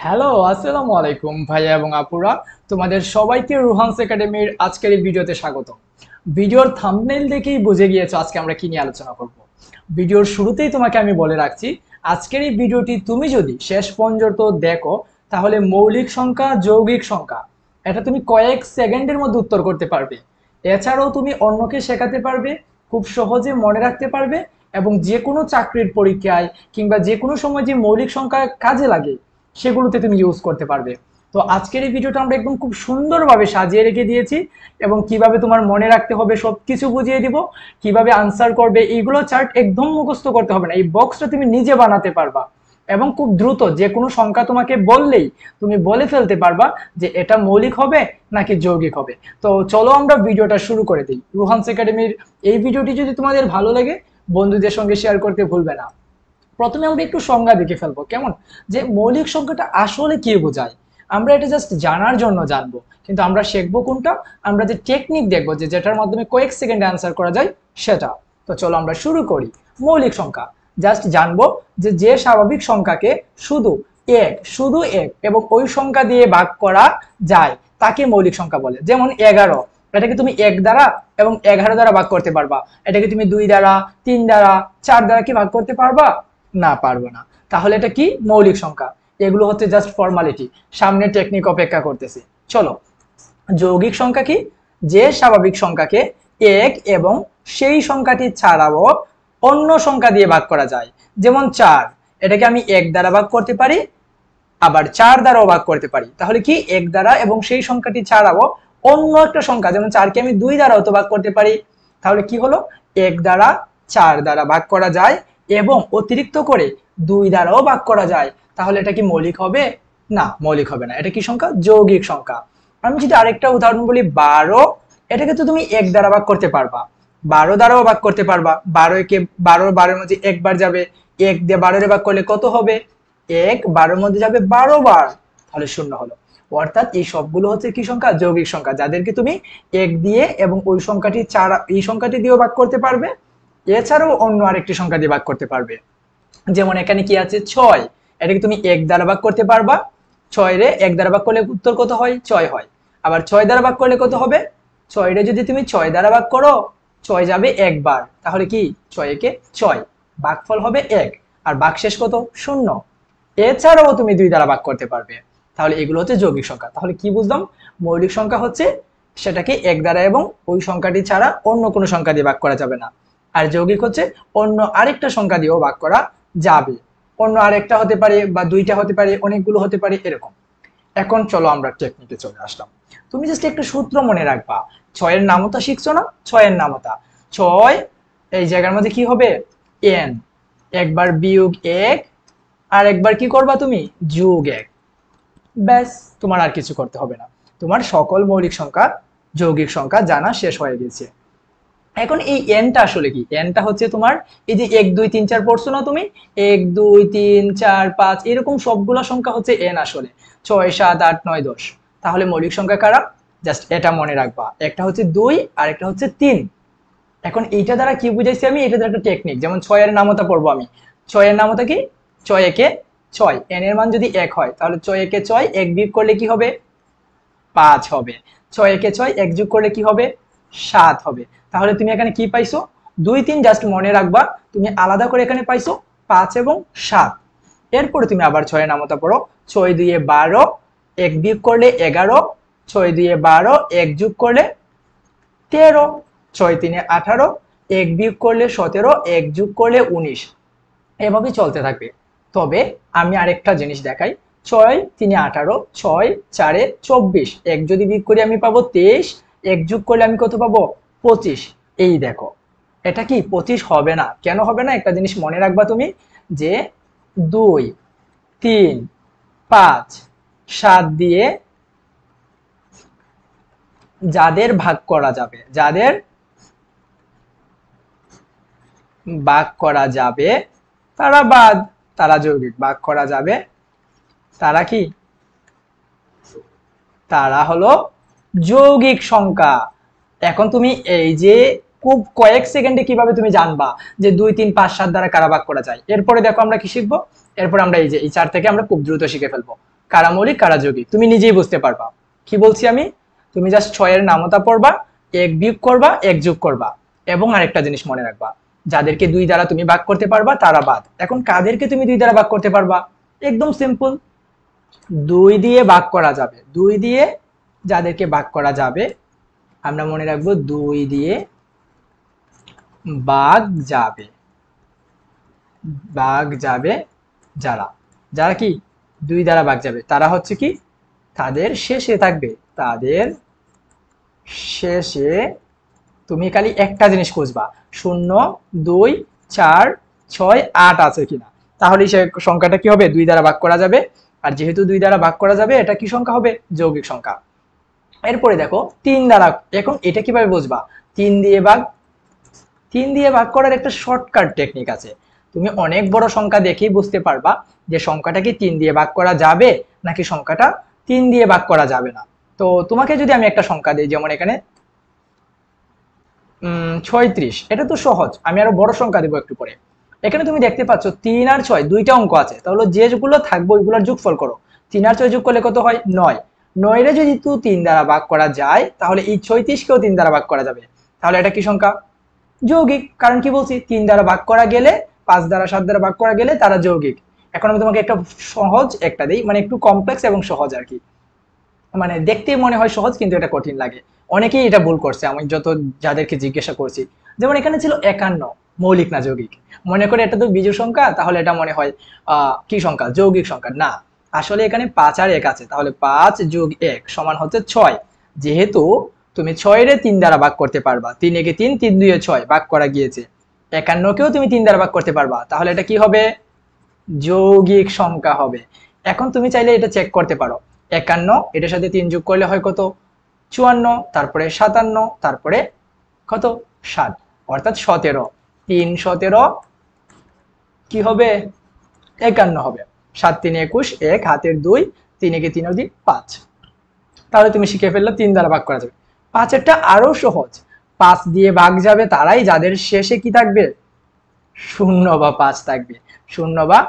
Hello, আসসালামু আলাইকুম ভাইয়া এবং আপুরা। তোমাদের সবাইকে রুহানস একাডেমির আজকের এই ভিডিওতে স্বাগত। ভিডিওর থাম্বনেইল দেখেই বুঝে গিয়েছো আজকে আমরা কি নিয়ে আলোচনা করব। ভিডিওর শুরুতেই তোমাকে আমি বলে রাখছি, আজকের এই ভিডিওটি তুমি যদি শেষ পর্যন্ত দেখো তাহলে মৌলিক সংখ্যা, যৌগিক সংখ্যা এটা তুমি কয়েক সেকেন্ডের মধ্যে উত্তর করতে পারবে। এছাড়াও তুমি অন্যকে শেখাতে পারবে, খুব সহজে মনে রাখতে পারবে এবং যে কোনো চাকরির পরীক্ষায় কিংবা যে কোনো সময় যে মৌলিক সংখ্যা কাজে লাগে সেগুলোতে তুমি ইউজ করতে পারবে। তো আজকের এই ভিডিওটা আমরা একদম খুব সুন্দরভাবে সাজিয়ে রেখে দিয়েছি এবং কিভাবে তোমার মনে রাখতে হবে সবকিছু বুঝিয়ে দিব, কিভাবে আনসার করবে এইগুলো চার্ট একদম মুখস্থ করতে হবে না, এই বক্সটা তুমি নিজে বানাতে পারবা এবং খুব দ্রুত যে কোনো সংখ্যা তোমাকে বললেই তুমি বলে ফেলতে পারবা যে এটা মৌলিক হবে নাকি যৌগিক হবে। তো চলো আমরা ভিডিওটা শুরু করে দিই। রুহানস একাডেমির এই ভিডিওটি যদি তোমাদের ভালো লাগে বন্ধুদের সঙ্গে শেয়ার করতে ভুলবে না। প্রথমে আমরা একটু সংজ্ঞা দেখে ফেলবো, কেমন, যে মৌলিক সংখ্যাটা আসলে কি বোঝায়। আমরা এটা জাস্ট জানার জন্য জানবো, কিন্তু আমরা শিখবো কোনটা, আমরা যে টেকনিক দেখবো যে যেটার মাধ্যমে কয়েক সেকেন্ডে অ্যান্সার করা যায় সেটা। তো চলো আমরা শুরু করি। মৌলিক সংখ্যা জাস্ট জানবো যে যে স্বাভাবিক সংখ্যাকে শুধু এক এবং ওই সংখ্যা দিয়ে ভাগ করা যায় তাকে মৌলিক সংখ্যা বলে। যেমন 11, এটাকে তুমি 1 দ্বারা এবং 11 দ্বারা ভাগ করতে পারবা। এটাকে তুমি 2 দ্বারা, 3 দ্বারা, 4 দ্বারা কি ভাগ করতে পারবা? না, পারবো না। তাহলে এটা কি? মৌলিক সংখ্যা। এগুলো হচ্ছে জাস্ট ফর্মালিটি, সামনে টেকনিক অপেক্ষা করতেছি। চলো, যৌগিক সংখ্যা কি? যে স্বাভাবিক সংখ্যাকে এক এবং সেই সংখ্যাটি ছাড়াও অন্য সংখ্যা দিয়ে ভাগ করা যায়। যেমন 4, এটাকে আমি 1 দ্বারা ভাগ করতে পারি, আবার 4 দ্বারাও ভাগ করতে পারি। তাহলে কি? 1 দ্বারা এবং সেই সংখ্যাটি ছাড়াও অন্য একটা সংখ্যা, যেমন 4 কে আমি 2 দ্বারাও তো ভাগ করতে পারি। তাহলে কি হলো? 1 দ্বারা 4 দ্বারা ভাগ করা যায় এবং অতিরিক্ত করে 2 দ্বারাও ভাগ করা যায়। তাহলে এটা কি মৌলিক হবে? না, মৌলিক হবে না। এটা কি সংখ্যা? যৌগিক সংখ্যা। আমি যদি আরেকটা উদাহরণ বলি, 12, এটাকে তো তুমি 1 দ্বারা ভাগ করতে পারবা, 12 দ্বারাও ভাগ করতে পারবা। 12 এর মধ্যে একবার যাবে, 1 দিয়ে 12 ভাগ করলে কত হবে? 1 12-এর মধ্যে যাবে 12 বার, তাহলে 0 হলো। অর্থাৎ এই সবগুলো হচ্ছে কি সংখ্যা? যৌগিক সংখ্যা, যাদেরকে তুমি 1 দিয়ে এবং ওই সংখ্যাটি ছাড়া এই সংখ্যাটি দিয়েও ভাগ করতে পারবে, এছাড়াও অন্য আরেকটি সংখ্যা দিয়ে ভাগ করতে পারবে। যেমন এখানে কি আছে? 6, এটাকে তুমি 1 দ্বারা ভাগ করতে পারবা। 6 রে 1 দ্বারা ভাগ করলে উত্তর কত হয়? 6 হয়। আবার 6 দ্বারা ভাগ করলে কত হবে? 6 রে যদি তুমি 6 দ্বারা ভাগ করো, 6 যাবে একবার, তাহলে কি? 6 একে 6, ভাগফল হবে 1, আর ভাগশেষ কত? 0। এছাড়াও তুমি 2 দ্বারা ভাগ করতে পারবে। তাহলে এগুলো হচ্ছে যৌগিক সংখ্যা। তাহলে কি বুঝলাম? মৌলিক সংখ্যা হচ্ছে সেটাকে 1 দ্বারা এবং ওই সংখ্যাটি ছাড়া অন্য কোনো সংখ্যা দিয়ে ভাগ করা যাবে না। আর যৌগিক হচ্ছে অন্য আরেকটা সংখ্যা দিয়েও ভাগ করা যাবে। অন্য আরেকটা হতে পারে বা 2টা হতে পারে, অনেকগুলো হতে পারে, এরকম। এখন চলো আমরা টেকনিকে চলে আসলাম। তুমি জাস্ট একটা সূত্র মনে রাখবা। 6 এর নামতা শিখছো না? 6 এর নামতা, 6 এই জায়গার মধ্যে কি হবে? n, একবার বিয়োগ 1 আর একবার কি করবা তুমি? যোগ 1। ব্যাস, তোমার আর কিছু করতে হবে না। তোমার সকল মৌলিক সংখ্যা, যৌগিক সংখ্যা জানা শেষ হয়ে গেছে। এখন এই এনটা আসলে কি? এনটা হচ্ছে তোমার এই যে 1 2 3 4 পড়ছো না তুমি? 1 2 3 4 5 এরকম সবগুলা সংখ্যা হচ্ছে এন আসলে। 6 7 8 9 10। তাহলে মৌলিক সংখ্যা কারা? জাস্ট এটা মনে রাখবা, একটা হচ্ছে 2 আর একটা হচ্ছে 3। এখন এইটা দ্বারা কি বুঝাইছি আমি? এটা দ্বারা একটা টেকনিক। যেমন 6 এর নামতা পড়বো আমি। 6 এর নামতা কি? 6 একে 6, এন এর মান যদি 1 হয় তাহলে 6 একে 6, 1 বিয়োগ করলে কি হবে? 5 হবে। 6 একে 6, 1 যোগ করলে কি হবে? 7 হবে। তাহলে তুমি এখানে কি পাইছো? 2 3 জাস্ট মনে রাখবা, তুমি আলাদা করে এখানে পাইছো 5 এবং 7। এরপরে তুমি আবার 6 এর নামতা পড়ো। 6 2 এ 12, 1 বিয়োগ করলে 11, 6 2 এ 12, 1 যোগ করলে 13, 6 3 এ 18, 1 বিয়োগ করলে 17, 1 যোগ করলে 19। এভাবেই চলতে থাকবে। তবে আমি আরেকটা জিনিস দেখাই। 6 3 এ 18, 6 4 এ 24, 1 যদি বিয়োগ করি আমি পাবো 23, 1 যোগ করলে আমি কত পাবো? 25। এই দেখো, এটা কি 25 হবে না? কেন হবে না? একটা জিনিস মনে রাখবা তুমি, যে 2 3 5 7 দিয়ে যাদের ভাগ করা যাবে, যাদের ভাগ করা যাবে তারা বাদ, তারা যৌগিক। ভাগ করা যাবে তারা কি? তারা হলো যৌগিক সংখ্যা। এখন তুমি এই যে খুব কয়েক সেকেন্ডে কিভাবে তুমি জানবা যে 2 3 5 7 দ্বারা কারা ভাগ করা যায়? এরপরে দেখো আমরা কি শিখবো। এরপরে আমরা এই যে এই 4 থেকে আমরা খুব দ্রুত শিখে ফেলবো। কারা মৌলিক কারা যৌগিক তুমি নিজেই বুঝতে পারবা। কি বলছি আমি, তুমি জাস্ট 6 এর নামতা পড়বা, এক বিয়োগ করবা, এক যোগ করবা, এবং আরেকটা জিনিস মনে রাখবা, যাদেরকে 2 দ্বারা তুমি ভাগ করতে পারবা তারা বাদ। এখন কাদেরকে তুমি 2 দ্বারা ভাগ করতে পারবা, একদম সিম্পল, 2 দিয়ে ভাগ করা যাবে। 2 দিয়ে যাদেরকে ভাগ করা যাবে আমরা মনে রাখবো 2 দিয়ে ভাগ যাবে, ভাগ যাবে যারা, যারা কি 2 দ্বারা ভাগ যাবে তারা হচ্ছে কি, তাদের শেষে থাকবে, তাদের শেষে তুমি খালি একটা জিনিস খুঁজবা, 0 2 4 6 8 আছে কিনা, তাহলে সে সংখ্যাটা কি হবে, 2 দ্বারা ভাগ করা যাবে। আর যেহেতু 2 দ্বারা ভাগ করা যাবে এটা কি সংখ্যা হবে, যৌগিক সংখ্যা। এরপরে দেখো 3 দ্বারা, এখন এটা কিভাবে বুঝবা, 3 দিয়ে ভাগ, 3 দিয়ে ভাগ করার একটা শর্টকাট টেকনিক আছে। তুমি অনেক বড় সংখ্যা দেখেই বুঝতে পারবা যে সংখ্যাটা কি 3 দিয়ে ভাগ করা যাবে নাকি সংখ্যাটা 3 দিয়ে ভাগ করা যাবে না। তো তোমাকে যদি আমি একটা সংখ্যা দিই, যেমন এখানে 36, এটা তো সহজ, আমি আরো বড় সংখ্যা দেবো একটু পরে। এখানে তুমি দেখতে পাচ্ছ 3 আর 6 দুইটা অঙ্ক আছে, তাহলে যেগুলো থাকবে ওইগুলোর যোগফল করো। 3 আর 6 যোগ করলে কত হয়, 9। 9 রে যদি 3 দ্বারা ভাগ করা যায় তাহলে এই 36 কেও 3 দ্বারা ভাগ করা যাবে, তাহলে এটা কি সংখ্যা, যৌগিক। কারণ কি বলছি, 3 দ্বারা ভাগ করা গেলে, 5 দ্বারা 7 দ্বারা ভাগ করা গেলে তারা যৌগিক। এখন আমি তোমাকে একটা সহজ একটা দিই, মানে একটু কমপ্লেক্স এবং সহজ আর কি, মানে দেখতে মনে হয় সহজ কিন্তু এটা কঠিন লাগে, অনেকেই এটা ভুল করছে আমি যত যাদেরকে জিজ্ঞাসা করছি। যেমন এখানে ছিল 51, মৌলিক না যৌগিক, মনে করে এটা তো বিজোড় সংখ্যা, তাহলে এটা মনে হয় কি সংখ্যা, যৌগিক সংখ্যা না। আসলে এখানে 5 আর 1 আছে, তাহলে 5 যোগ 1 সমান হচ্ছে 6। যেহেতু তুমি 6 রে 3 দ্বারা ভাগ করতে পারবা, 3 একে 3, 3 2 এ 6 ভাগ করা গিয়েছে। 51 কেও তুমি 3 দ্বারা ভাগ করতে পারবা, তাহলে এটা কি হবে, যৌগিক সংখ্যা হবে। এখন তুমি চাইলে এটা চেক করতে পারো, 51 এটার সাথে 3 যোগ করলে হয় কত, 54, তারপরে 57, তারপরে কত 7, অর্থাৎ 17। 3 17 কি হবে, 51 হবে। 7 3 21, 1 হাতের 2, 3 একে 3 অবধি 5। তাহলে তুমি শিখে ফেললে 3 দ্বারা ভাগ করা যাবে। 5 এরটা আরো সহজ, 5 দিয়ে ভাগ যাবে তারাই যাদের শেষে কি থাকবে, 0 বা 5 থাকবে, 0 বা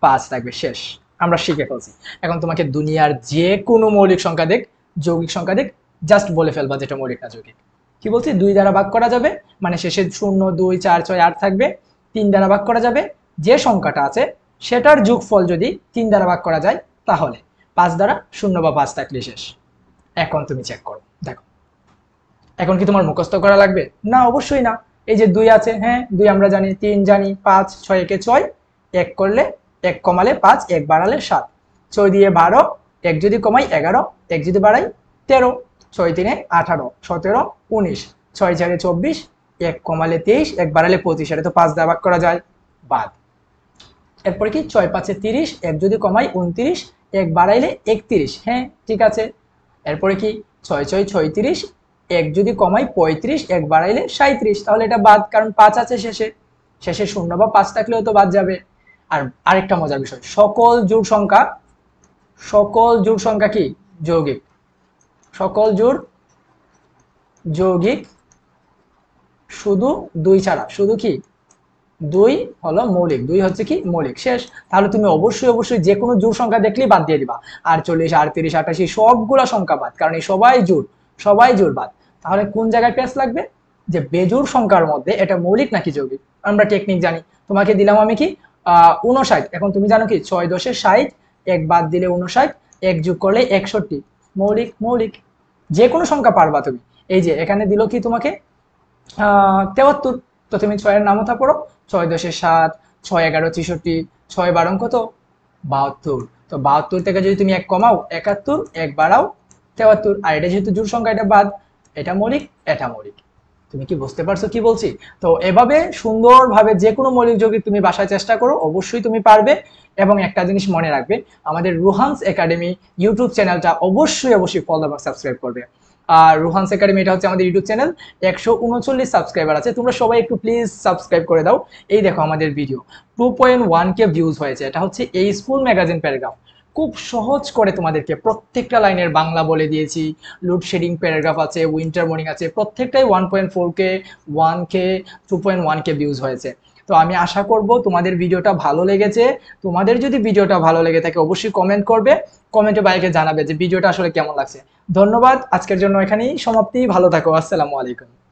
5 থাকবে, শেষ, আমরা শিখে ফেলছি। এখন তোমাকে দুনিয়ার যে কোনো মৌলিক সংখ্যা দেখ, যৌগিক সংখ্যা দেখ, জাস্ট বলে ফেলবা যেটা মৌলিক না যৌগিক। কি বলছি, 2 দ্বারা ভাগ করা যাবে মানে শেষে 0 2 4 6 8 থাকবে। 3 দ্বারা ভাগ করা যাবে, যে সংখ্যাটা আছে সেটার যোগফল যদি 3 দ্বারা ভাগ করা যায় তাহলে, 5 দ্বারা 0 বা 5 থাকলে শেষ। এখন তুমি চেক করো, দেখো এখন কি তোমার মুখস্থ করা লাগবে, না অবশ্যই না। এই যে 2 আছে, হ্যাঁ 2 আমরা জানি, 3 জানি, 5 6 একে 6, 1 করলে 1 কমালে 5, 1 বাড়ালে 7, 6 দিয়ে 12, 1 যদি কমাই 11, 1 যদি বাড়াই 13, 6 3 18, 17 19, 6 4 24, 1 কমালে 23, 1 বাড়ালে 25, এটা তো 5 দ্বারা ভাগ করা যায়, বাদ। এরপরে কি 6 5 30, 1 যদি কমাই 29, 1 বাড়াইলে 31, হ্যাঁ ঠিক আছে। এরপরে কি 6 6 36, 1 যদি কমাই 35, 1 বাড়াইলে 37, তাহলে এটা বাদ, কারণ 5 আছে শেষে, শেষে 0 বা 5 থাকলেও তো বাদ যাবে। আর আরেকটা মজার বিষয়, সকল জোড় সংখ্যা, সকল জোড় সংখ্যা কি যৌগিক, সকল জোড় যৌগিক, শুধু 2 ছাড়া, শুধু কি 2 হলো মৌলিক, 2 হচ্ছে কি মৌলিক, শেষ। তাহলে তুমি অবশ্যই অবশ্যই যে কোনো জোড় সংখ্যা দেখলেই বাদ দিয়ে দিবা, 48 38 88 সবগুলা সংখ্যা বাদ, কারণ এই সবাই জোড়, সবাই জোড় বাদ। তাহলে কোন জায়গায় পেঁচ লাগবে, যে বেজোড় সংখ্যার মধ্যে এটা মৌলিক নাকি যৌগিক, আমরা টেকনিক জানি। তোমাকে দিলাম আমি কি 59, এখন তুমি জানো কি 6 10 60, 1 বাদ দিলে 59, 1 যোগ করলে 61, মৌলিক, মৌলিক যে কোনো সংখ্যা পারবা তুমি। এই যে এখানে দিল কি তোমাকে 73, তো তুমি 6 এর নামতা পড়ো, 6 10 7, 6 11 63, 6 12 কত 72, তো 72 থেকে যদি তুমি 1 কমাও 71, 1 বাড়াও 73, আর এটা যেহেতু জোড় সংখ্যা এটা বাদ, এটা মৌলিক এটা মৌলিক। তুমি কি বুঝতে পারছো কি বলছি? তো এভাবে সুন্দরভাবে যে কোনো মৌলিক যৌগিক তুমি বাসায় চেষ্টা করো, অবশ্যই তুমি পারবে। এবং একটা জিনিস মনে রাখবে, আমাদের রুহানস একাডেমি ইউটিউব চ্যানেলটা অবশ্যই অবশ্যই ফলো এবং সাবস্ক্রাইব করবে। আর রুহানস একাডেমি এটা হচ্ছে আমাদের ইউটিউব চ্যানেল, 139 সাবস্ক্রাইবার আছে, তোমরা সবাই একটু প্লিজ সাবস্ক্রাইব করে দাও। এই দেখো আমাদের ভিডিও 2.1K ভিউজ হয়েছে, এটা হচ্ছে এই স্কুল ম্যাগাজিন প্যারাগ্রাফ। খুব সহজ করে তোমাদেরকে প্রত্যেকটা লাইনের বাংলা বলে দিয়েছি, লোডশেডিং প্যারাগ্রাফ আছে, উইন্টার মর্নিং আছে, প্রত্যেকটাই 1.4K 1K 2.1K ভিউজ হয়েছে। তো আমি আশা করব তোমাদের ভিডিওটা ভালো লেগেছে। তোমাদের যদি ভিডিওটা ভালো লেগে থাকে অবশ্যই কমেন্ট করবে, কমেন্টে বাইকে জানাবে যে ভিডিওটা আসলে কেমন লাগছে। ধন্যবাদ, আজকের জন্য এখানেই সমাপ্তি। ভালো থাকো, আসসালামু আলাইকুম।